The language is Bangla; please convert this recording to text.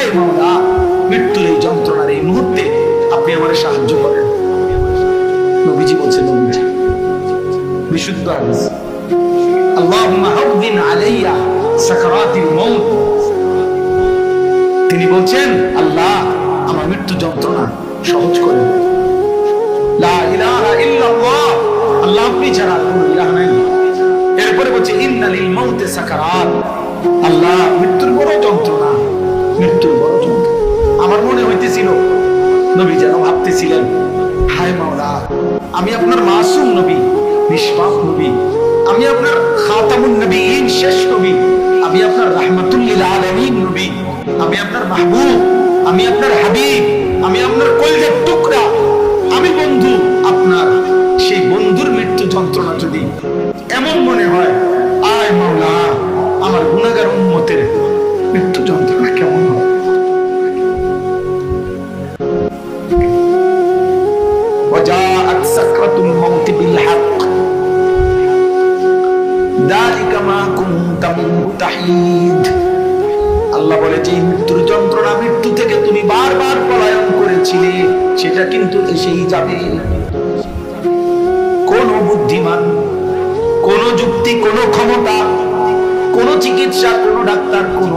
হায় মাওলা, মৃত্যুর এই যন্ত্রণার এই মুহূর্তে আপনি আমার সাহায্য করেন। নবীজি বলছেন, নবীজি বিশুদ্ধ হাদিস, আল্লাহুম্মা হাওদিন আলাইয়া সাকরাতিল মাউত। তিনি বলছেন, আল্লাহ আমার মৃত্যু যন্ত্রণা সহজ করে দেন। লা ইলাহা ইল্লাল্লাহ, আল্লাহ আপনি ছাড়া কোনো ইলাহ নাই। এরপরে বলছে ইন্নালিল মাউতি সাকারাত, আল্লাহ মৃত্যুর বড় যন্ত্রণা, মৃত্যুর বড় যন্ত্রণা। আমার মনে হইতেছিল নবী যেন ভাবতেছিলেন, হায় মাওলা, আমি আপনার মাসুম নবী, নিষ্পাপ নবী, আমি আপনার খাতামুন নবীন, শেষ নবী, আমি আপনার রাহমাতুল লিল আলামিন নবী, আমি আপনার মাহবুব, আমি আপনার হাবিব, আমি আপনার কলিজার টুকরা, আমি বন্ধু আপনার। সেই বন্ধুর মৃত্যু যন্ত্রণা যদি এমন মনে হয়, আয় মাওলা আমার গুনাহগার উম্মতের মৃত্যু যন্ত্রণা কেমন হয়। وجاءت سكرة الموت بالحق ذلك ما كنت منه تحيد। আল্লাহ বলে, যে মৃত্যুর যন্ত্রণা, মৃত্যু থেকে তুমি বারবার পলায়ন করেছিলে, সেটা কিন্তু এসেই যাবে। কোন বুদ্ধিমান, কোন যুক্তি, কোন ক্ষমতা, কোন চিকিৎসা, কোন ডাক্তার, কোন